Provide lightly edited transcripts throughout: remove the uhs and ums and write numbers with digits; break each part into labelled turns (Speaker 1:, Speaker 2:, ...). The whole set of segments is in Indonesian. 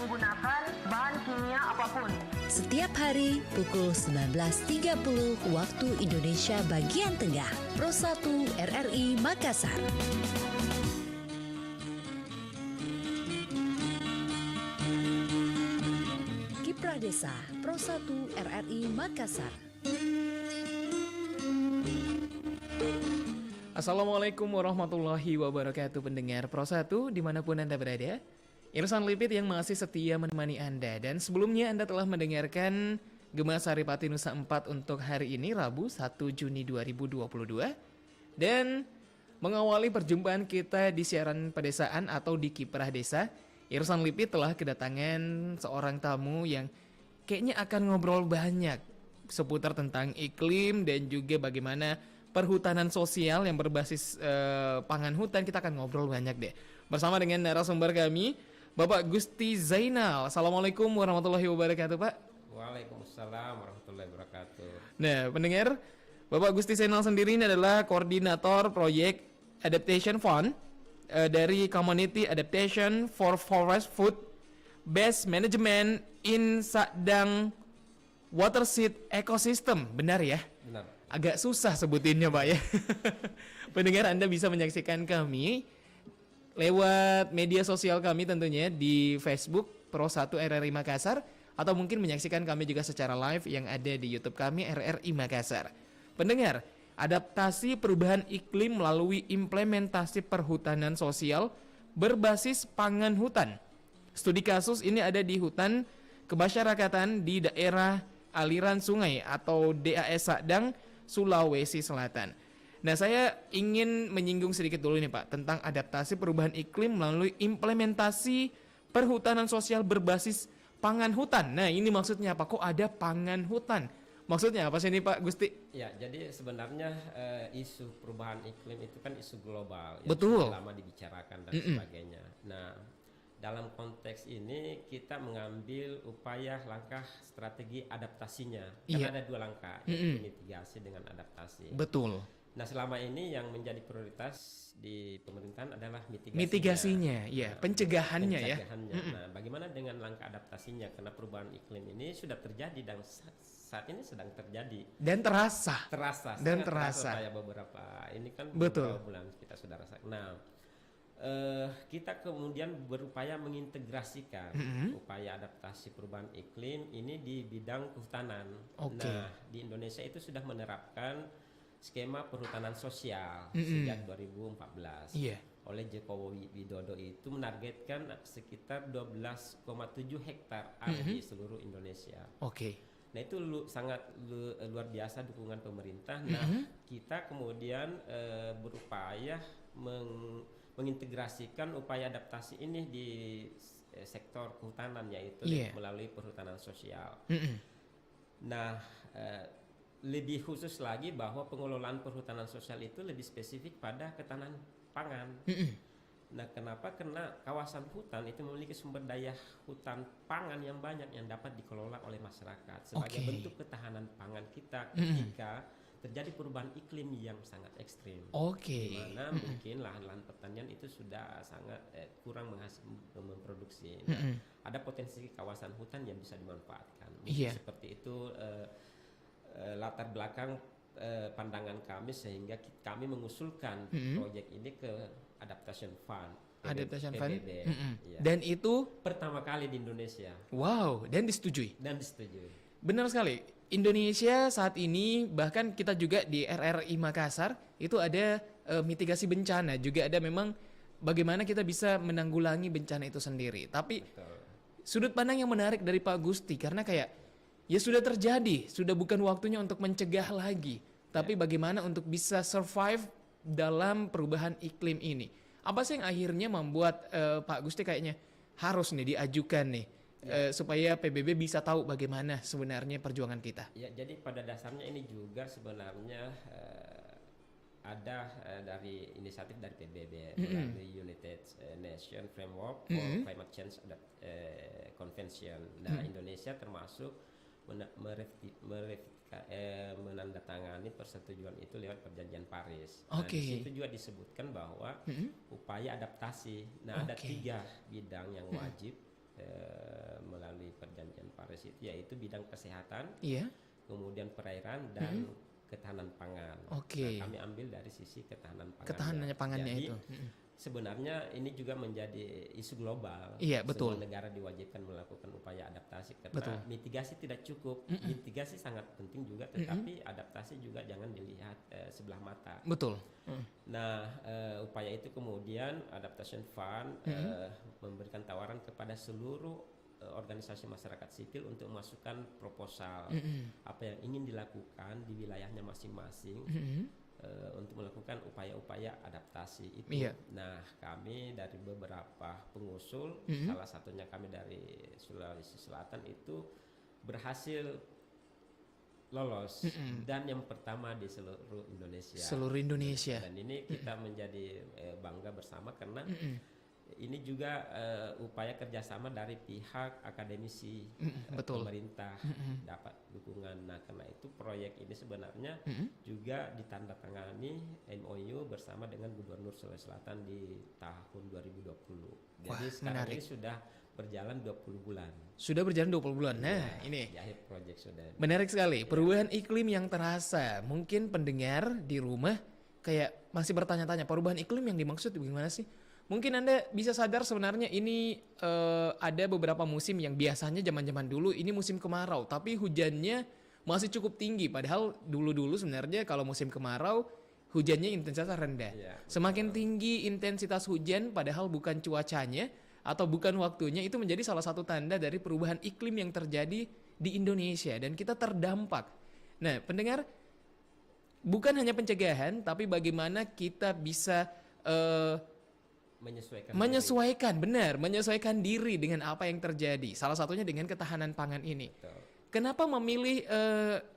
Speaker 1: menggunakan bahan kimia apapun.
Speaker 2: Setiap hari pukul 19.30 waktu Indonesia bagian Tengah. Pro 1 RRI Makassar. Kiprah Desa Pro 1 RRI Makassar.
Speaker 3: Assalamualaikum warahmatullahi wabarakatuh pendengar Pro 1 dimanapun Anda berada. Irsan Lipit yang masih setia menemani Anda. Dan sebelumnya Anda telah mendengarkan Gema Saripati Nusa 4 untuk hari ini Rabu 1 Juni 2022. Dan mengawali perjumpaan kita di siaran pedesaan atau di Kiprah Desa, Irsan Lipit telah kedatangan seorang tamu yang kayaknya akan ngobrol banyak seputar tentang iklim dan juga bagaimana perhutanan sosial yang berbasis pangan hutan. Kita akan ngobrol banyak deh bersama dengan narasumber kami, Bapak Gusti Zainal. Assalamualaikum warahmatullahi wabarakatuh, Pak.
Speaker 4: Waalaikumsalam warahmatullahi wabarakatuh.
Speaker 3: Nah, pendengar, Bapak Gusti Zainal sendiri ini adalah koordinator proyek Adaptation Fund dari Community Adaptation for Forest Food Based Management in Sadang Watershed Ecosystem. Benar ya?
Speaker 4: Benar.
Speaker 3: Agak susah sebutinnya, Pak ya. Pendengar, Anda bisa menyaksikan kami lewat media sosial kami tentunya di Facebook Pro 1 RRI Makassar, atau mungkin menyaksikan kami juga secara live yang ada di YouTube kami RRI Makassar. Pendengar, adaptasi perubahan iklim melalui implementasi perhutanan sosial berbasis pangan hutan. Studi kasus ini ada di hutan kemasyarakatan di daerah aliran sungai atau DAS Sadang, Sulawesi Selatan. Nah, saya ingin menyinggung sedikit dulu nih Pak tentang adaptasi perubahan iklim melalui implementasi perhutanan sosial berbasis pangan hutan. Nah, ini maksudnya apa? Kok ada pangan hutan? Maksudnya apa sih ini Pak Gusti?
Speaker 4: Ya, jadi sebenarnya isu perubahan iklim itu kan isu global yang
Speaker 3: Betul.
Speaker 4: sudah lama dibicarakan dan sebagainya. Nah, dalam konteks ini kita mengambil upaya langkah strategi adaptasinya. Karena ada dua langkah, yaitu mitigasi dengan adaptasi.
Speaker 3: Betul.
Speaker 4: Nah, selama ini yang menjadi prioritas di pemerintahan adalah
Speaker 3: Mitigasinya, ya, pencegahannya ya.
Speaker 4: Nah, bagaimana dengan langkah adaptasinya? Karena perubahan iklim ini sudah terjadi dan saat ini sedang terjadi.
Speaker 3: Dan terasa.
Speaker 4: Dan terasa. Kayak beberapa ini kan beberapa bulan kita sudah rasakan. Nah, kita kemudian berupaya mengintegrasikan upaya adaptasi perubahan iklim ini di bidang kehutanan. Nah, di Indonesia itu sudah menerapkan skema perhutanan sosial sejak 2014. Oleh Jokowi Widodo itu menargetkan sekitar 12,7 hektar area di seluruh Indonesia. Nah, itu sangat luar biasa dukungan pemerintah. Nah, kita kemudian berupaya mengintegrasikan upaya adaptasi ini di sektor kehutanan, yaitu melalui perhutanan sosial. Nah, lebih khusus lagi bahwa pengelolaan perhutanan sosial itu lebih spesifik pada ketahanan pangan. Nah, kenapa? Karena kawasan hutan itu memiliki sumber daya hutan pangan yang banyak yang dapat dikelola oleh masyarakat sebagai bentuk ketahanan pangan kita ketika terjadi perubahan iklim yang sangat ekstrim. Di mana mungkin lahan-lahan pertanian itu sudah sangat kurang memproduksi. Nah, ada potensi kawasan hutan yang bisa dimanfaatkan. Seperti itu latar belakang pandangan kami sehingga kami mengusulkan proyek ini ke Adaptation Fund. PBB.
Speaker 3: Dan itu
Speaker 4: pertama kali di Indonesia.
Speaker 3: Wow, dan disetujui. Benar sekali. Indonesia saat ini, bahkan kita juga di RRI Makassar itu ada mitigasi bencana, juga ada memang bagaimana kita bisa menanggulangi bencana itu sendiri. Tapi sudut pandang yang menarik dari Pak Gusti, karena kayak ya sudah terjadi, sudah bukan waktunya untuk mencegah lagi, tapi bagaimana untuk bisa survive dalam perubahan iklim ini. Apa sih yang akhirnya membuat Pak Gusti kayaknya harus nih diajukan nih supaya PBB bisa tahu bagaimana sebenarnya perjuangan kita?
Speaker 4: Ya, jadi pada dasarnya ini juga sebenarnya ada dari inisiatif dari PBB melalui United Nations Framework for Climate Change Convention. Nah, Indonesia termasuk menandatangani persetujuan itu lewat Perjanjian Paris. Nah, di situ juga disebutkan bahwa upaya adaptasi. Nah, ada 3 bidang yang wajib melalui perjanjian Paris itu, yaitu bidang kesehatan,
Speaker 3: Iya.
Speaker 4: kemudian perairan dan ketahanan pangan.
Speaker 3: Oke.
Speaker 4: Nah, kami ambil dari sisi ketahanan pangan.
Speaker 3: Ketahanannya pangannya
Speaker 4: Jadi,
Speaker 3: itu.
Speaker 4: sebenarnya ini juga menjadi isu global.
Speaker 3: Iya, betul.
Speaker 4: Semua negara diwajibkan melakukan upaya adaptasi karena
Speaker 3: Betul.
Speaker 4: mitigasi tidak cukup. Mitigasi sangat penting juga, tetapi adaptasi juga jangan dilihat sebelah mata.
Speaker 3: Betul.
Speaker 4: Nah, upaya itu kemudian Adaptation Fund memberikan tawaran kepada seluruh organisasi masyarakat sipil untuk memasukkan proposal apa yang ingin dilakukan di wilayahnya masing-masing untuk melakukan upaya-upaya adaptasi itu.
Speaker 3: Iya.
Speaker 4: Nah, kami dari beberapa pengusul, salah satunya kami dari Sulawesi Selatan itu berhasil lolos dan yang pertama di seluruh Indonesia.
Speaker 3: Seluruh Indonesia.
Speaker 4: Dan ini kita menjadi bangga bersama karena ini juga upaya kerjasama dari pihak akademisi,
Speaker 3: betul.
Speaker 4: pemerintah dapat dukungan. Nah, karena itu proyek ini sebenarnya juga ditandatangani MOU bersama dengan Gubernur Sulawesi Selatan di tahun 2020. Jadi
Speaker 3: Wah,
Speaker 4: sekarang
Speaker 3: menarik.
Speaker 4: ini sudah berjalan 20 bulan.
Speaker 3: Sudah berjalan 20 bulan. Nah, ini
Speaker 4: Di akhir proyek sudah.
Speaker 3: menarik sekali. Perubahan iklim yang terasa. Mungkin pendengar di rumah kayak masih bertanya-tanya, perubahan iklim yang dimaksud bagaimana sih? Mungkin Anda bisa sadar sebenarnya ini ada beberapa musim yang biasanya zaman-zaman dulu ini musim kemarau, tapi hujannya masih cukup tinggi. Padahal dulu-dulu sebenarnya kalau musim kemarau hujannya intensitas rendah.
Speaker 4: Iya,
Speaker 3: Semakin tinggi intensitas hujan padahal bukan cuacanya atau bukan waktunya, itu menjadi salah satu tanda dari perubahan iklim yang terjadi di Indonesia dan kita terdampak. Nah, pendengar, bukan hanya pencegahan tapi bagaimana kita bisa menyesuaikan diri dengan apa yang terjadi. Salah satunya dengan ketahanan pangan ini.
Speaker 4: Betul.
Speaker 3: Kenapa memilih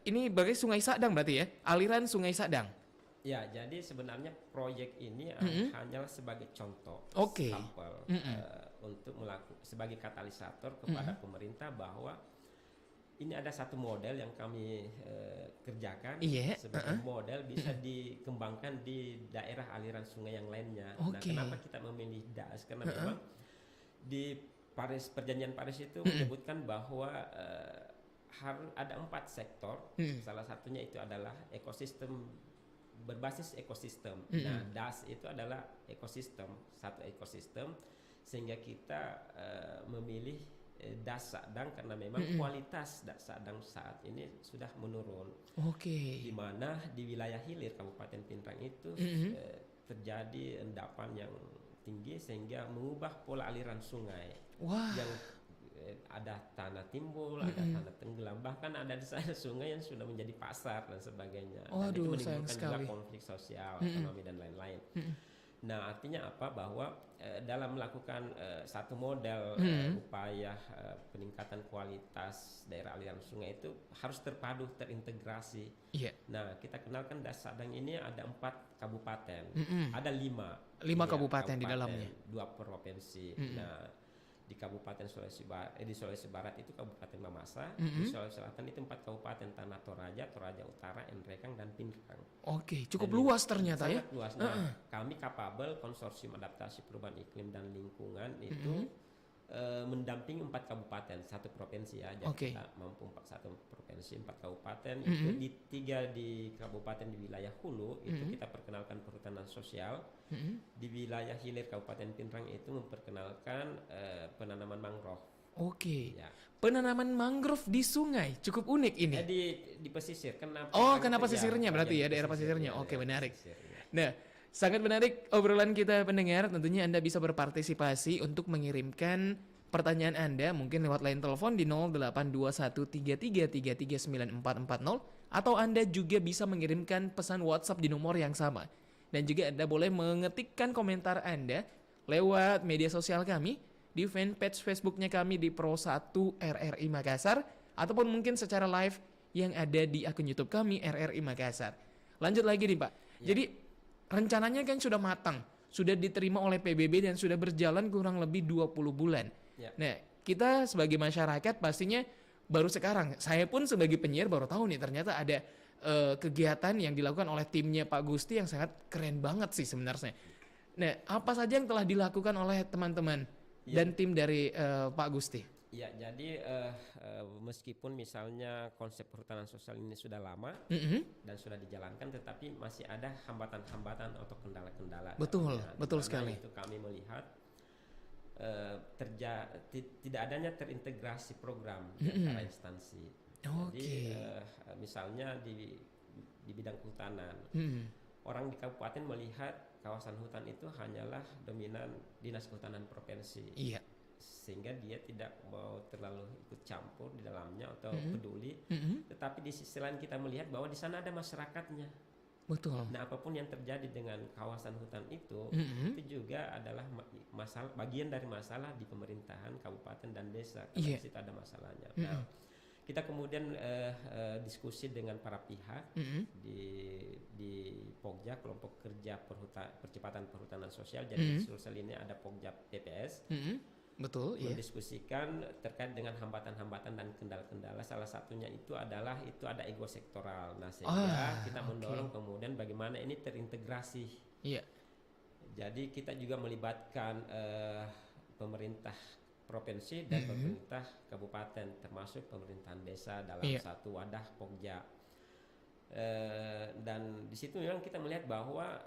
Speaker 3: ini berarti Sungai Sadang berarti ya? Aliran Sungai Sadang.
Speaker 4: Ya, jadi sebenarnya proyek ini hanyalah sebagai contoh,
Speaker 3: Oke.
Speaker 4: sampel untuk sebagai katalisator kepada pemerintah bahwa ini ada satu model yang kami kerjakan sebagai model bisa dikembangkan di daerah aliran sungai yang lainnya. Nah, kenapa kita memilih DAS? Karena memang di perjanjian Paris itu menyebutkan bahwa harus ada 4 sektor. Salah satunya itu adalah ekosistem, berbasis ekosistem. Nah, DAS itu adalah satu ekosistem, sehingga kita memilih DAS Sadang karena memang kualitas DAS Sadang saat ini sudah menurun. Di mana di wilayah hilir Kabupaten Pindrang itu terjadi endapan yang tinggi sehingga mengubah pola aliran sungai. Yang ada tanah timbul, ada tanah tenggelam, bahkan ada di sana sungai yang sudah menjadi pasar dan sebagainya. Dan itu menimbulkan juga konflik sosial, ekonomi dan lain-lain. Nah, artinya apa? Bahwa dalam melakukan satu model upaya peningkatan kualitas daerah aliran sungai itu harus terpadu, terintegrasi. Nah, kita kenalkan DAS Sadang ini ada 4 kabupaten, ada 5
Speaker 3: kabupaten di dalamnya,
Speaker 4: 2 provinsi. Nah, di Kabupaten Sulawesi Barat itu Kabupaten Mamasa, di Sulawesi Selatan itu 4 kabupaten, Tanah Toraja, Toraja Utara, Enrekang dan Pindrang.
Speaker 3: Cukup luas ternyata ya.
Speaker 4: Luas. Nah, kami kapabel Konsorsium Adaptasi Perubahan Iklim dan Lingkungan itu mendampingi 4 kabupaten, 1 provinsi ya. Jadi kita mampu 1 provinsi, 4 kabupaten. Itu di 3 di kabupaten di wilayah hulu itu kita perkenalkan perhutanan sosial. Di wilayah hilir Kabupaten Pindrang itu memperkenalkan penanaman mangrove. Ya.
Speaker 3: Penanaman mangrove di sungai cukup unik ini.
Speaker 4: Di pesisir. Kenapa?
Speaker 3: Kenapa pesisirnya berarti ya, daerah pesisirnya. Menarik. Nah, sangat menarik obrolan kita pendengar. Tentunya Anda bisa berpartisipasi untuk mengirimkan pertanyaan Anda mungkin lewat line telepon di 082133339440 atau Anda juga bisa mengirimkan pesan WhatsApp di nomor yang sama. Dan juga Anda boleh mengetikkan komentar Anda lewat media sosial kami di fanpage Facebooknya kami di Pro1 RRI Makassar ataupun mungkin secara live yang ada di akun YouTube kami RRI Makassar. Lanjut lagi nih Pak. Jadi rencananya kan sudah matang, sudah diterima oleh PBB dan sudah berjalan kurang lebih 20 bulan. Nah, kita sebagai masyarakat pastinya baru sekarang, saya pun sebagai penyiar baru tahu nih ternyata ada kegiatan yang dilakukan oleh timnya Pak Gusti yang sangat keren banget sih sebenarnya. Nah, apa saja yang telah dilakukan oleh teman-teman dan tim dari Pak Gusti.
Speaker 4: Ya, jadi meskipun misalnya konsep perhutanan sosial ini sudah lama dan sudah dijalankan, tetapi masih ada hambatan-hambatan atau kendala-kendala.
Speaker 3: Betul,
Speaker 4: dalamnya.
Speaker 3: betul
Speaker 4: Dimana
Speaker 3: sekali.
Speaker 4: Itu kami melihat tidak adanya terintegrasi program di antara instansi. Jadi misalnya di bidang kehutanan, orang di kabupaten melihat kawasan hutan itu hanyalah dominan dinas kehutanan provinsi.
Speaker 3: Iya.
Speaker 4: Sehingga dia tidak mau terlalu ikut campur di dalamnya atau peduli. Tetapi di sisi lain kita melihat bahwa di sana ada masyarakatnya.
Speaker 3: Betul.
Speaker 4: Nah, apapun yang terjadi dengan kawasan hutan itu juga adalah masalah, bagian dari masalah di pemerintahan kabupaten dan desa. Karena di situ ada masalahnya. Nah, kita kemudian diskusi dengan para pihak di Pokja, kelompok kerja percepatan perhutanan sosial. Jadi di Sulsel ini ada Pokja PPS.
Speaker 3: Betul, iya.
Speaker 4: Mendiskusikan terkait dengan hambatan-hambatan dan kendala-kendala. Salah satunya itu adalah ada ego sektoral. Nah, sehingga kita mendorong kemudian bagaimana ini terintegrasi.
Speaker 3: Iya.
Speaker 4: Jadi kita juga melibatkan pemerintah provinsi dan pemerintah kabupaten, termasuk pemerintahan desa dalam satu wadah Pokja. Dan di situ memang kita melihat bahwa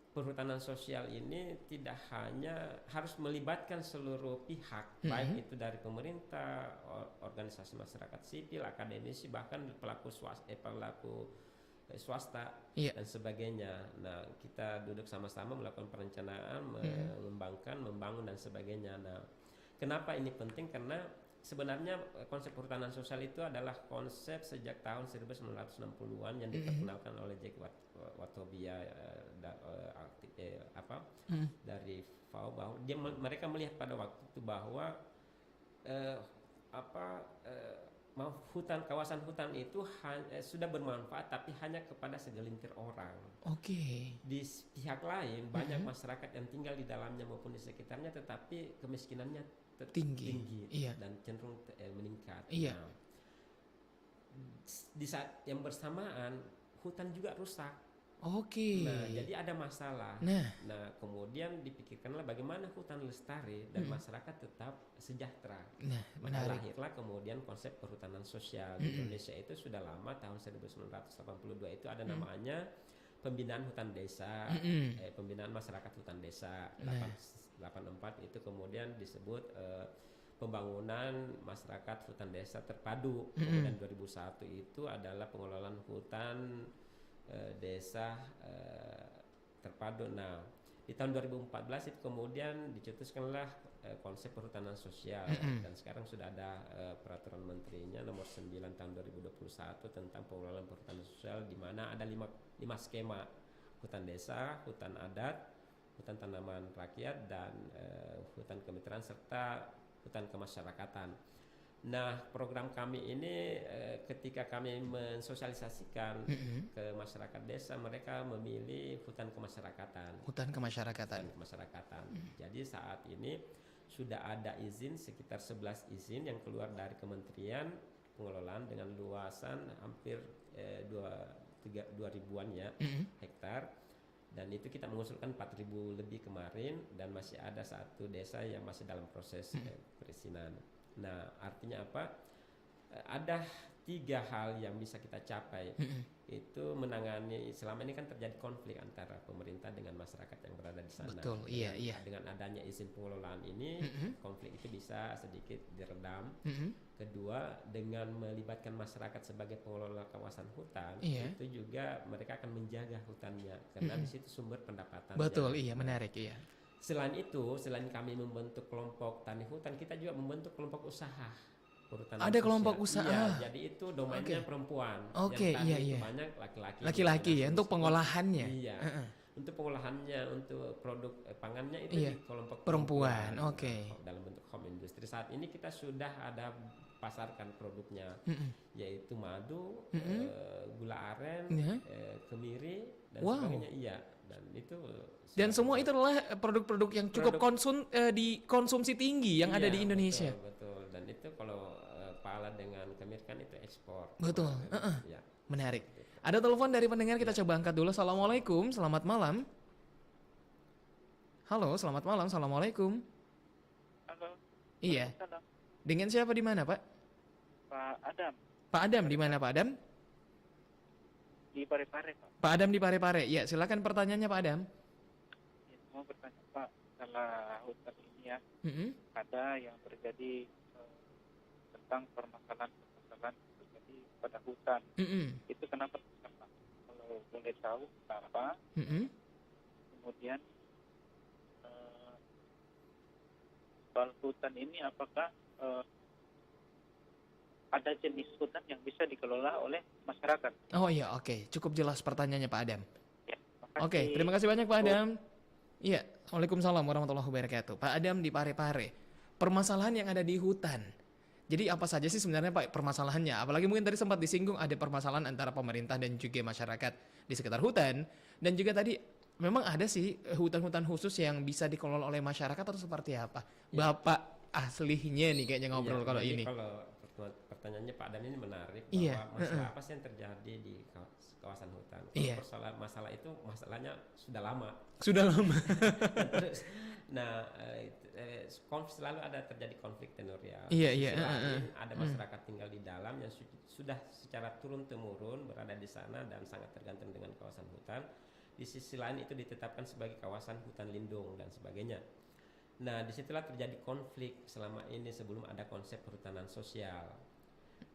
Speaker 4: perhutanan sosial ini tidak hanya harus melibatkan seluruh pihak, baik itu dari pemerintah, organisasi masyarakat sipil, akademisi, bahkan pelaku swasta dan sebagainya. Nah, kita duduk sama-sama melakukan perencanaan, mengembangkan, membangun dan sebagainya. Nah, kenapa ini penting? Karena sebenarnya konsep perhutanan sosial itu adalah konsep sejak tahun 1960-an yang diperkenalkan oleh Jack Watobia dari FAO, bahwa mereka melihat pada waktu itu bahwa kawasan hutan itu sudah bermanfaat tapi hanya kepada segelintir orang. Di pihak lain banyak masyarakat yang tinggal di dalamnya maupun di sekitarnya, tetapi kemiskinannya tinggi dan cenderung meningkat. Nah, di saat yang bersamaan hutan juga rusak. Nah, jadi ada masalah. Nah, kemudian dipikirkanlah bagaimana hutan lestari dan masyarakat tetap sejahtera. Maka lahirlah kemudian konsep perhutanan sosial. Di Indonesia itu sudah lama, tahun 1982 itu ada namanya pembinaan hutan desa, pembinaan masyarakat hutan desa. 84 itu kemudian disebut pembangunan masyarakat hutan desa terpadu. Kemudian 2001 itu adalah pengelolaan hutan desa terpadu. Nah, di tahun 2014 itu kemudian dicetuskanlah konsep perhutanan sosial dan sekarang sudah ada peraturan menterinya nomor 9 tahun 2021 tentang pengelolaan perhutanan sosial, di mana ada 5 skema: hutan desa, hutan adat, hutan tanaman rakyat, dan hutan kemitraan serta hutan kemasyarakatan. Nah, program kami ini ketika kami mensosialisasikan ke masyarakat desa, mereka memilih hutan kemasyarakatan. Jadi saat ini sudah ada izin sekitar 11 izin yang keluar dari Kementerian Pengelolaan dengan luasan hampir 2.000-an hektar. Dan itu kita mengusulkan 4.000 lebih kemarin, dan masih ada satu desa yang masih dalam proses perizinan. Nah, artinya apa? Ada 3 hal yang bisa kita capai. Itu menangani, selama ini kan terjadi konflik antara pemerintah dengan masyarakat yang berada di sana.
Speaker 3: Betul, iya.
Speaker 4: Dengan adanya izin pengelolaan ini, konflik itu bisa sedikit diredam. Kedua, dengan melibatkan masyarakat sebagai pengelola kawasan hutan, itu juga mereka akan menjaga hutannya, karena di situ sumber pendapatannya.
Speaker 3: Betul, iya, menarik, iya.
Speaker 4: Selain itu, selain kami membentuk kelompok tani hutan, kita juga membentuk kelompok usaha perhutanan
Speaker 3: ada
Speaker 4: sosial.
Speaker 3: kelompok usaha.
Speaker 4: Iya, jadi itu domainnya perempuan.
Speaker 3: Yang
Speaker 4: tani
Speaker 3: iya.
Speaker 4: Itu banyak laki-laki.
Speaker 3: Laki-laki ya, untuk pengolahannya.
Speaker 4: Iya. Untuk pengolahannya, untuk produk pangannya itu di kelompok
Speaker 3: perempuan.
Speaker 4: Dalam bentuk home industry. Saat ini kita sudah ada pasarkan produknya, yaitu madu, gula aren, kemiri, dan sebagainya. Iya. Dan
Speaker 3: semua itu adalah produk-produk yang cukup dikonsumsi tinggi yang ada di Indonesia.
Speaker 4: Betul. Dan itu kalau pala dengan kemiri kan itu ekspor.
Speaker 3: Betul.
Speaker 4: Ya.
Speaker 3: Menarik. Ada telepon dari pendengar, kita coba angkat dulu. Assalamualaikum, selamat malam. Halo, selamat malam. Assalamualaikum.
Speaker 5: Halo.
Speaker 3: Iya.
Speaker 5: Waalaikumsalam.
Speaker 3: Dengan siapa di mana, Pak?
Speaker 5: Pak Adam
Speaker 3: Pak Adam di mana, Pak Adam?
Speaker 5: di Parepare, Pak.
Speaker 3: Pak Adam di Parepare. Ya, silakan pertanyaannya, Pak Adam.
Speaker 5: Ya, mau bertanya, Pak, setelah hutan ini ya,
Speaker 3: Mm-mm.
Speaker 5: ada yang terjadi tentang permasalahan yang terjadi pada hutan.
Speaker 3: Mm-mm.
Speaker 5: Itu kenapa, Pak? Kalau boleh tahu kenapa?
Speaker 3: Mm-mm.
Speaker 5: Kemudian soal hutan ini apakah ada jenis hutan yang bisa dikelola oleh masyarakat?
Speaker 3: Oh iya, oke. Cukup jelas pertanyaannya, Pak Adam.
Speaker 5: Ya, makasih.
Speaker 3: Oke, terima kasih banyak, Pak Adam. Iya, Waalaikumsalam warahmatullahi wabarakatuh. Pak Adam di Parepare. Permasalahan yang ada di hutan. Jadi apa saja sih sebenarnya, Pak, permasalahannya? Apalagi mungkin tadi sempat disinggung ada permasalahan antara pemerintah dan juga masyarakat di sekitar hutan. Dan juga tadi memang ada sih hutan-hutan khusus yang bisa dikelola oleh masyarakat atau seperti apa? Bapak aslinya nih kayaknya ngobrol kalau
Speaker 4: jadi
Speaker 3: ini.
Speaker 4: Kalau pertanyaannya Pak Adam ini menarik,
Speaker 3: Iya,
Speaker 4: bahwa masalah apa sih yang terjadi di kawasan hutan.
Speaker 3: Iya.
Speaker 4: Masalah itu masalahnya sudah lama.
Speaker 3: Sudah lama.
Speaker 4: Terus, selalu ada terjadi konflik tenurial.
Speaker 3: Iya,
Speaker 4: Di
Speaker 3: iya,
Speaker 4: sisi lain, ada masyarakat tinggal di dalam yang sudah secara turun temurun berada di sana dan sangat tergantung dengan kawasan hutan. Di sisi lain itu ditetapkan sebagai kawasan hutan lindung dan sebagainya. Nah, disitulah terjadi konflik selama ini sebelum ada konsep perhutanan sosial.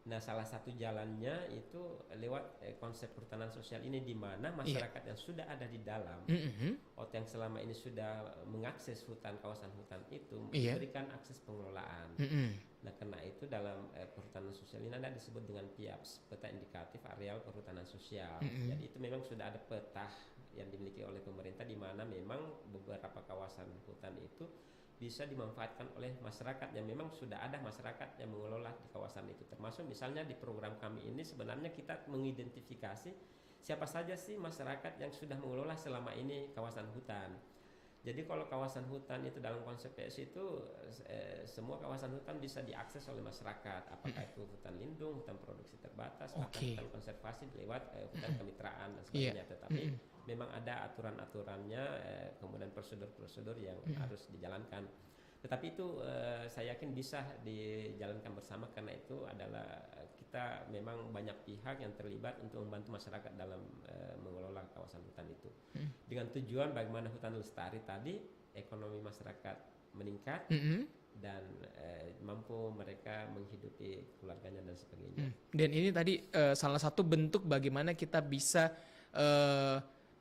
Speaker 4: Nah, salah satu jalannya itu lewat konsep perhutanan sosial ini, di mana masyarakat yang sudah ada di dalam, atau yang selama ini sudah mengakses hutan, kawasan hutan itu, diberikan akses pengelolaan. Nah, karena itu dalam perhutanan sosial ini ada disebut dengan PIAPS, peta indikatif areal perhutanan sosial. Jadi itu memang sudah ada peta yang dimiliki oleh pemerintah, di mana memang beberapa kawasan hutan itu bisa dimanfaatkan oleh masyarakat yang memang sudah ada masyarakat yang mengelola di kawasan itu. Termasuk misalnya di program kami ini sebenarnya kita mengidentifikasi siapa saja sih masyarakat yang sudah mengelola selama ini kawasan hutan. Jadi kalau kawasan hutan itu dalam konsep PS itu semua kawasan hutan bisa diakses oleh masyarakat, apakah itu hutan lindung, hutan produksi terbatas, bahkan hutan konservasi lewat hutan kemitraan dan sebagainya. Tetapi memang ada aturan-aturannya, kemudian prosedur-prosedur yang harus dijalankan. Tetapi itu saya yakin bisa dijalankan bersama, karena itu adalah kita memang banyak pihak yang terlibat untuk membantu masyarakat dalam mengelola kawasan hutan itu. Dengan tujuan bagaimana hutan lestari tadi, ekonomi masyarakat meningkat dan mampu mereka menghidupi keluarganya dan sebagainya.
Speaker 3: Dan ini tadi salah satu bentuk bagaimana kita bisa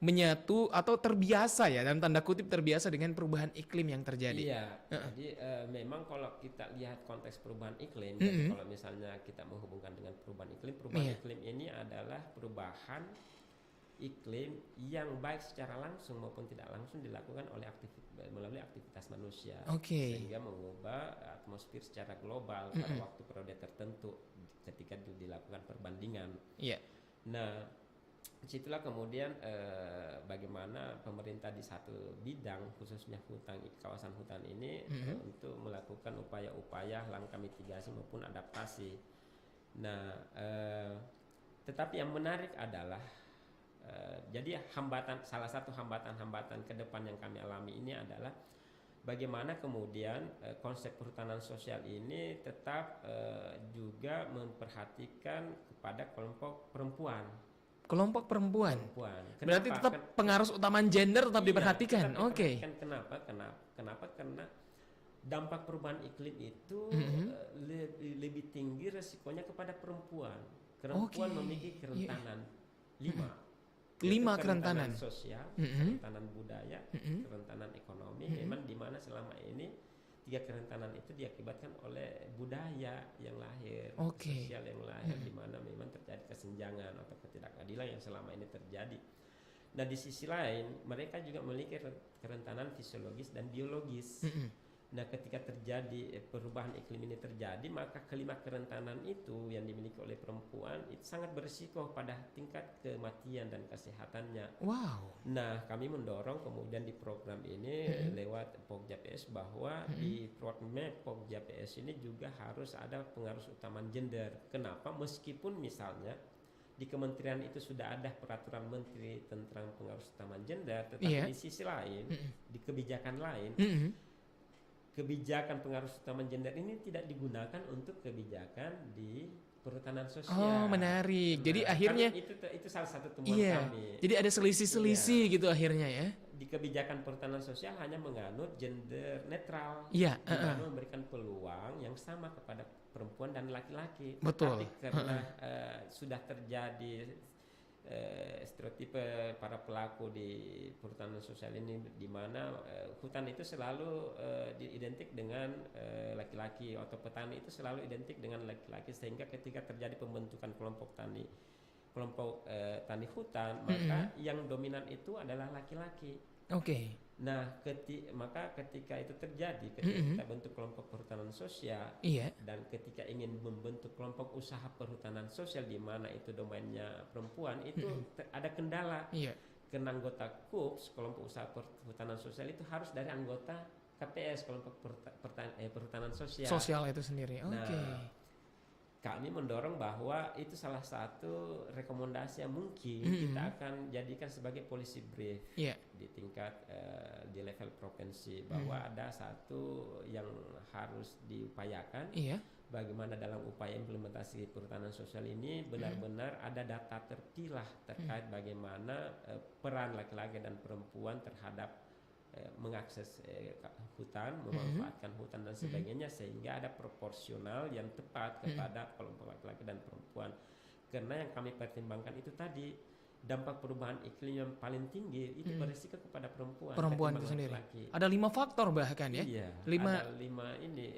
Speaker 3: menyatu atau terbiasa ya, dalam tanda kutip terbiasa dengan perubahan iklim yang terjadi.
Speaker 4: Iya, jadi memang kalau kita lihat konteks perubahan iklim, jadi kalau misalnya kita menghubungkan dengan perubahan iklim ini adalah perubahan iklim yang baik secara langsung maupun tidak langsung dilakukan oleh melalui aktivitas manusia, sehingga mengubah atmosfer secara global pada waktu periode tertentu ketika dilakukan perbandingan. Nah, disitulah kemudian bagaimana pemerintah di satu bidang, khususnya kawasan hutan ini, untuk melakukan upaya-upaya langkah mitigasi maupun adaptasi. Nah, tetapi yang menarik adalah jadi salah satu hambatan-hambatan ke depan yang kami alami ini adalah bagaimana kemudian konsep perhutanan sosial ini tetap juga memperhatikan kepada kelompok perempuan.
Speaker 3: Kelompok perempuan. Berarti
Speaker 4: Kenapa?
Speaker 3: tetap pengaruh utama gender tetap diperhatikan.
Speaker 4: Kenapa? Karena dampak perubahan iklim itu lebih tinggi resikonya kepada perempuan. Perempuan memiliki kerentanan 5 kerentanan sosial, kerentanan budaya, kerentanan ekonomi. Memang di mana selama ini 3 kerentanan itu diakibatkan oleh budaya yang lahir, sosial yang lahir, di mana memang terjadi kesenjangan atau ketidakadilan yang selama ini terjadi. Nah, di sisi lain mereka juga memiliki kerentanan fisiologis dan biologis. Nah, ketika terjadi perubahan iklim ini terjadi, maka kelima kerentanan itu yang dimiliki oleh perempuan itu sangat berisiko pada tingkat kematian dan kesehatannya. Nah, kami mendorong kemudian di program ini lewat Pokja PS bahwa di roadmap Pokja PS ini juga harus ada pengaruh utama gender. Kenapa? Meskipun misalnya di kementerian itu sudah ada peraturan menteri tentang pengaruh utama gender, tetapi di sisi lain, di kebijakan lain, kebijakan pengaruh utama gender ini tidak digunakan untuk kebijakan di perhutanan sosial.
Speaker 3: Oh, menarik. Jadi akhirnya
Speaker 4: itu salah satu temuan kami.
Speaker 3: Jadi ada selisih-selisih gitu akhirnya ya.
Speaker 4: Di kebijakan perhutanan sosial hanya menganut gender netral.
Speaker 3: Iya,
Speaker 4: di mana memberikan peluang yang sama kepada perempuan dan laki-laki.
Speaker 3: Betul.
Speaker 4: Tapi karena sudah terjadi stereotipe para pelaku di perhutanan sosial ini, di mana hutan itu selalu identik dengan laki-laki, atau petani itu selalu identik dengan laki-laki, sehingga ketika terjadi pembentukan kelompok tani hutan, maka yang dominan itu adalah laki-laki.
Speaker 3: Oke.
Speaker 4: Nah, maka ketika itu terjadi, ketika kita bentuk kelompok perhutanan sosial, dan ketika ingin membentuk kelompok usaha perhutanan sosial di mana itu domainnya perempuan, itu ada kendala. Karena anggota KUPS, kelompok usaha perhutanan sosial, itu harus dari anggota KPS, kelompok perhutanan sosial.
Speaker 3: Sosial itu sendiri. Oke.
Speaker 4: Nah, kami mendorong bahwa itu salah satu rekomendasi yang mungkin kita akan jadikan sebagai policy brief di tingkat di level provinsi, bahwa ada satu yang harus diupayakan, bagaimana dalam upaya implementasi perhutanan sosial ini benar-benar ada data terpilah terkait bagaimana peran laki-laki dan perempuan terhadap mengakses hutan, memanfaatkan hutan dan sebagainya, sehingga ada proporsional yang tepat kepada kelompok laki-laki dan perempuan. Karena yang kami pertimbangkan itu tadi, dampak perubahan iklim yang paling tinggi itu berisiko kepada perempuan itu sendiri. Laki.
Speaker 3: Ada 5 faktor bahkan ya.
Speaker 4: Ada 5 ini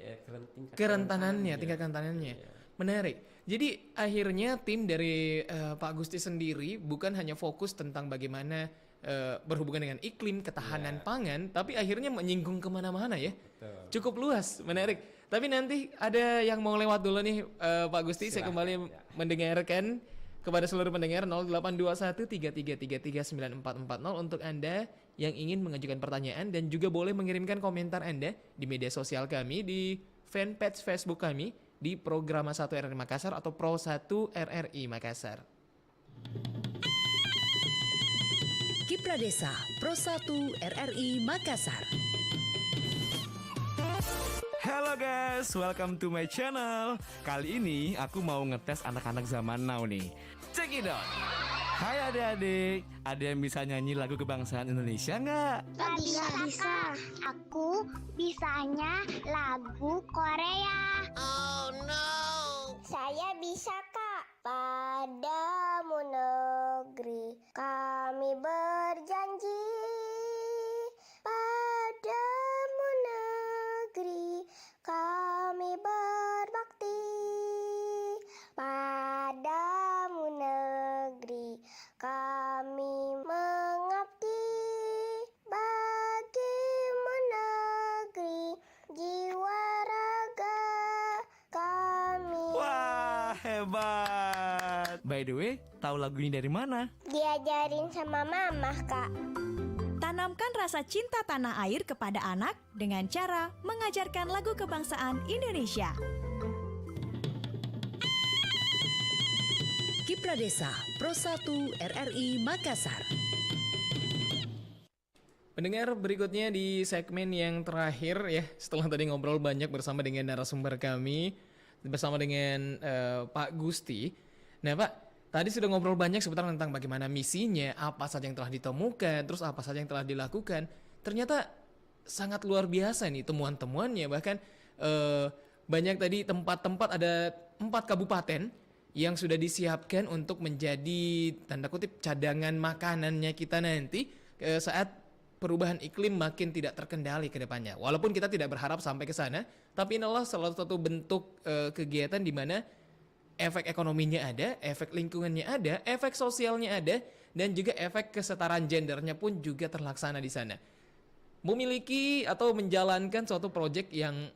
Speaker 4: tingkat kerentanannya.
Speaker 3: Menarik. Jadi akhirnya tim dari Pak Gusti sendiri bukan hanya fokus tentang bagaimana berhubungan dengan iklim, ketahanan pangan, tapi akhirnya menyinggung kemana-mana ya.
Speaker 4: Betul.
Speaker 3: Cukup luas, menarik. Tapi nanti ada yang mau lewat dulu nih, Pak Gusti. Silahkan, saya kembali mendengarkan kepada seluruh pendengar 0821 3333 9440 untuk Anda yang ingin mengajukan pertanyaan, dan juga boleh mengirimkan komentar Anda di media sosial kami, di fanpage Facebook kami di Program 1 RRI Makassar atau Pro 1 RRI Makassar.
Speaker 2: Kipra Desa Pro 1 RRI Makassar.
Speaker 6: Halo guys, welcome to my channel. Kali ini aku mau ngetes anak-anak zaman now nih. Check it out. Hai adik-adik, ada yang bisa nyanyi lagu kebangsaan Indonesia nggak?
Speaker 7: Bisa. Aku bisanya lagu Korea. Oh no. Saya bisa, Kak. Padamu negeri kami berjanji. Padamu negeri kami berbakti. Padamu negeri kami mengabdi. Bagimu negeri jiwa raga kami.
Speaker 6: Wah, hebat. By the way, tahu lagu ini dari mana?
Speaker 7: Diajarin sama mama, Kak.
Speaker 8: Tanamkan rasa cinta tanah air kepada anak dengan cara mengajarkan lagu kebangsaan Indonesia.
Speaker 2: Kipra Desa Pro 1 RRI Makassar.
Speaker 3: Pendengar, berikutnya di segmen yang terakhir ya, setelah tadi ngobrol banyak bersama dengan narasumber kami, bersama dengan Pak Gusti. Nah Pak, tadi sudah ngobrol banyak seputar tentang bagaimana misinya, apa saja yang telah ditemukan, terus apa saja yang telah dilakukan. Ternyata sangat luar biasa nih temuan-temuannya, bahkan banyak tadi tempat-tempat, ada 4 kabupaten yang sudah disiapkan untuk menjadi tanda kutip cadangan makanannya kita nanti saat perubahan iklim makin tidak terkendali ke depannya. Walaupun kita tidak berharap sampai ke sana, tapi inilah salah satu bentuk kegiatan di mana efek ekonominya ada, efek lingkungannya ada, efek sosialnya ada, dan juga efek kesetaraan gendernya pun juga terlaksana di sana. Memiliki atau menjalankan suatu proyek yang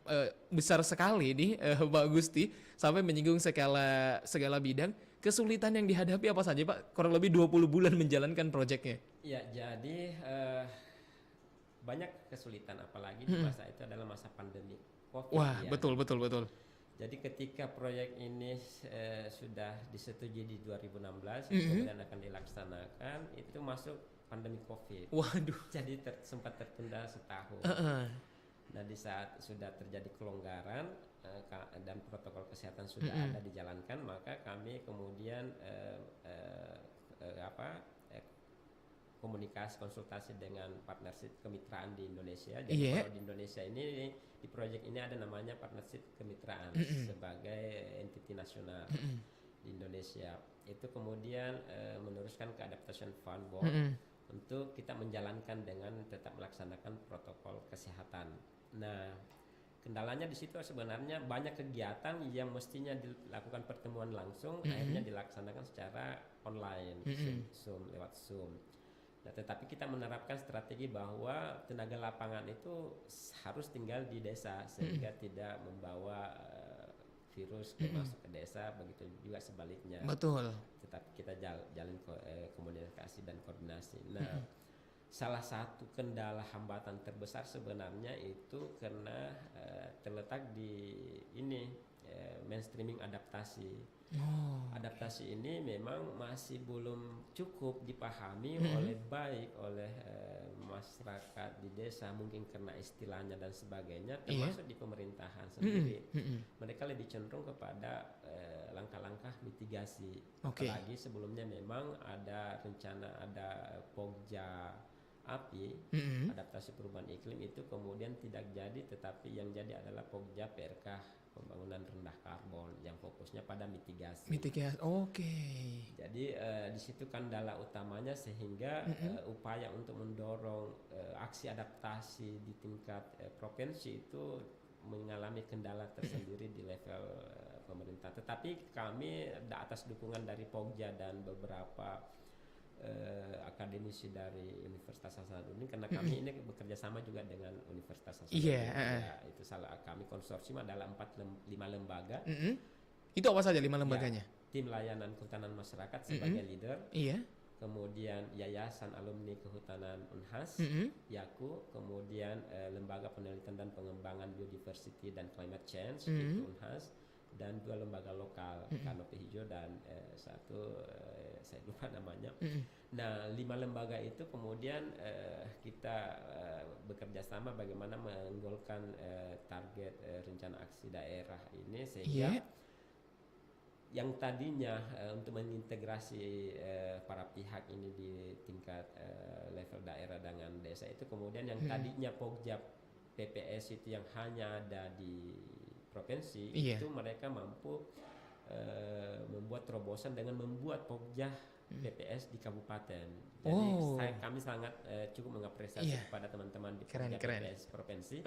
Speaker 3: besar sekali nih Pak Gusti, sampai menyinggung segala bidang. Kesulitan yang dihadapi apa saja Pak? Kurang lebih 20 bulan menjalankan proyeknya.
Speaker 4: Ya, jadi banyak kesulitan, apalagi di masa itu adalah masa pandemi COVID.
Speaker 3: Wah,
Speaker 4: ya.
Speaker 3: betul.
Speaker 4: Jadi ketika proyek ini sudah disetujui di 2016, kemudian akan dilaksanakan, itu masuk pandemi COVID.
Speaker 3: Waduh.
Speaker 4: Jadi sempat tertunda setahun. Nah, di saat sudah terjadi kelonggaran dan protokol kesehatan sudah ada dijalankan, maka kami kemudian komunikasi konsultasi dengan partnership kemitraan di Indonesia. Jadi kalau di Indonesia ini di proyek ini ada namanya partnership kemitraan sebagai entiti nasional di Indonesia. Itu kemudian meneruskan ke Adaptation Fund Board untuk kita menjalankan dengan tetap melaksanakan protokol kesehatan. Nah, kendalanya di situ sebenarnya banyak kegiatan yang mestinya dilakukan pertemuan langsung akhirnya dilaksanakan secara online, lewat Zoom. Nah, tetapi kita menerapkan strategi bahwa tenaga lapangan itu harus tinggal di desa sehingga tidak membawa virus masuk ke desa, begitu juga sebaliknya.
Speaker 3: Betul.
Speaker 4: Tetapi kita jalin komunikasi dan koordinasi. Nah, salah satu kendala hambatan terbesar sebenarnya itu karena terletak di mainstreaming adaptasi. Adaptasi ini memang masih belum cukup dipahami oleh masyarakat di desa, mungkin karena istilahnya dan sebagainya, termasuk di pemerintahan sendiri. Mereka lebih cenderung kepada langkah-langkah mitigasi. Apalagi sebelumnya memang ada rencana ada Pogja API, adaptasi perubahan iklim, itu kemudian tidak jadi, tetapi yang jadi adalah Pogja PRK, pembangunan rendah karbon, yang fokusnya pada mitigasi. Jadi di situ kendala utamanya, sehingga upaya untuk mendorong aksi adaptasi di tingkat provinsi itu mengalami kendala tersendiri di level pemerintah. Tetapi kami atas dukungan dari Pogja dan beberapa akademisi dari Universitas Hasanuddin, karena kami ini bekerja sama juga dengan Universitas Hasanuddin. Itu kami konsorsium adalah 5 lembaga.
Speaker 3: Itu apa saja 5 lembaganya?
Speaker 4: Tim layanan kehutanan masyarakat sebagai leader. Kemudian Yayasan Alumni Kehutanan Unhas, YAKU, kemudian Lembaga Penelitian dan Pengembangan Biodiversity dan Climate Change, itu Unhas, dan 2 lembaga lokal, Kanopi Hijau dan satu saya lupa namanya. Nah, 5 lembaga itu kemudian kita bekerja sama bagaimana menggolkan target rencana aksi daerah ini, sehingga yang tadinya untuk mengintegrasi para pihak ini di tingkat level daerah dengan desa itu, kemudian yang tadinya Pogja PPS itu yang hanya ada di provinsi, itu mereka mampu membuat terobosan dengan membuat Pogja PPS di kabupaten. Jadi kami sangat cukup mengapresiasi kepada teman-teman di Pogja PPS provinsi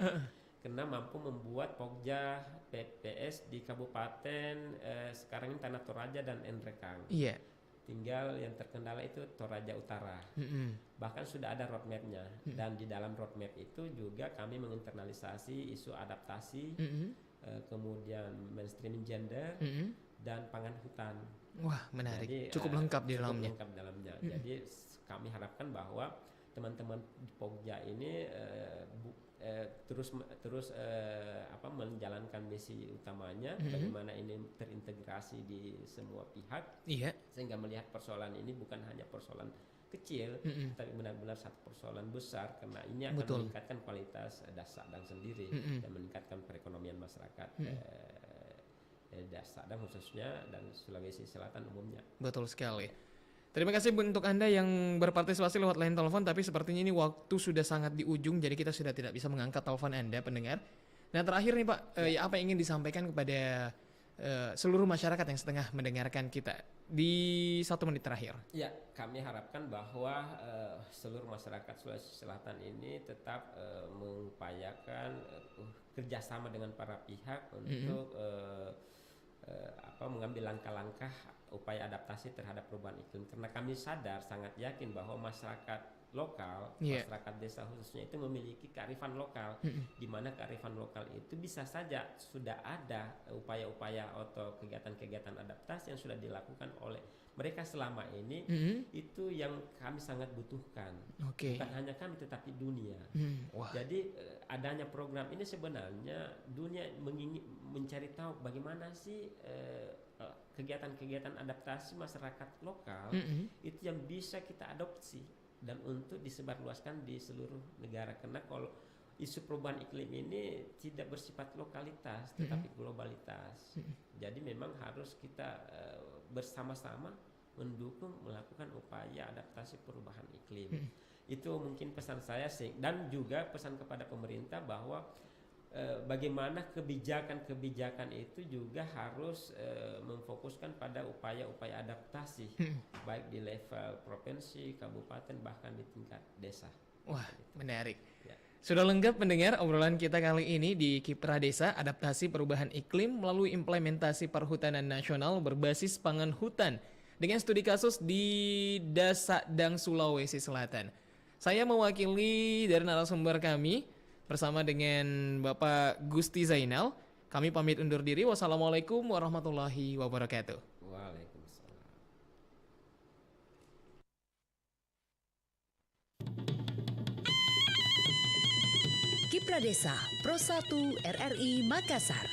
Speaker 4: karena mampu membuat Pogja PPS di kabupaten. Sekarang ini Tanah Toraja dan Nrekang. Tinggal yang terkendala itu Toraja Utara. Bahkan sudah ada roadmapnya, dan di dalam roadmap itu juga kami menginternalisasi isu adaptasi, kemudian mainstreaming gender, dan pangan hutan.
Speaker 3: Wah, menarik.
Speaker 4: Jadi,
Speaker 3: cukup lengkap di dalamnya.
Speaker 4: Jadi kami harapkan bahwa teman-teman di Pogja ini terus menjalankan misi utamanya, bagaimana ini terintegrasi di semua pihak, sehingga melihat persoalan ini bukan hanya persoalan kecil, tapi benar-benar satu persoalan besar, karena ini akan meningkatkan kualitas Dasadang sendiri dan meningkatkan perekonomian masyarakat Dasadang khususnya dan Sulawesi Selatan umumnya.
Speaker 3: Betul sekali. Terima kasih untuk Anda yang berpartisipasi lewat line telepon, tapi sepertinya ini waktu sudah sangat di ujung, jadi kita sudah tidak bisa mengangkat telepon Anda pendengar. Nah, terakhir nih Pak, apa yang ingin disampaikan kepada seluruh masyarakat yang setengah mendengarkan kita di 1 menit terakhir?
Speaker 4: Ya, kami harapkan bahwa seluruh masyarakat Sulawesi Selatan ini tetap mengupayakan kerjasama dengan para pihak untuk mengambil langkah-langkah upaya adaptasi terhadap perubahan iklim, karena kami sadar, sangat yakin bahwa masyarakat lokal, masyarakat desa khususnya itu memiliki kearifan lokal, di mana kearifan lokal itu bisa saja sudah ada upaya-upaya atau kegiatan-kegiatan adaptasi yang sudah dilakukan oleh mereka selama ini, itu yang kami sangat butuhkan. Bukan hanya kami tetapi dunia. Jadi adanya program ini sebenarnya dunia mencari tahu bagaimana sih kegiatan-kegiatan adaptasi masyarakat lokal itu yang bisa kita adopsi dan untuk disebarluaskan di seluruh negara. Karena kalau isu perubahan iklim ini tidak bersifat lokalitas tetapi globalitas. Jadi memang harus kita bersama-sama mendukung melakukan upaya adaptasi perubahan iklim. Itu mungkin pesan saya sih, dan juga pesan kepada pemerintah bahwa bagaimana kebijakan-kebijakan itu juga harus memfokuskan pada upaya-upaya adaptasi baik di level provinsi, kabupaten, bahkan di tingkat desa.
Speaker 3: Wah, menarik.
Speaker 4: Ya.
Speaker 3: Sudah lengkap mendengar obrolan kita kali ini di Kiprah Desa, adaptasi perubahan iklim melalui implementasi perhutanan nasional berbasis pangan hutan dengan studi kasus di Dasadang, Sulawesi Selatan. Saya mewakili dari narasumber kami bersama dengan Bapak Gusti Zainal. Kami pamit undur diri. Wassalamualaikum warahmatullahi wabarakatuh.
Speaker 4: Waalaikumsalam.
Speaker 2: Kiprah Desa Pro 1 RRI Makassar.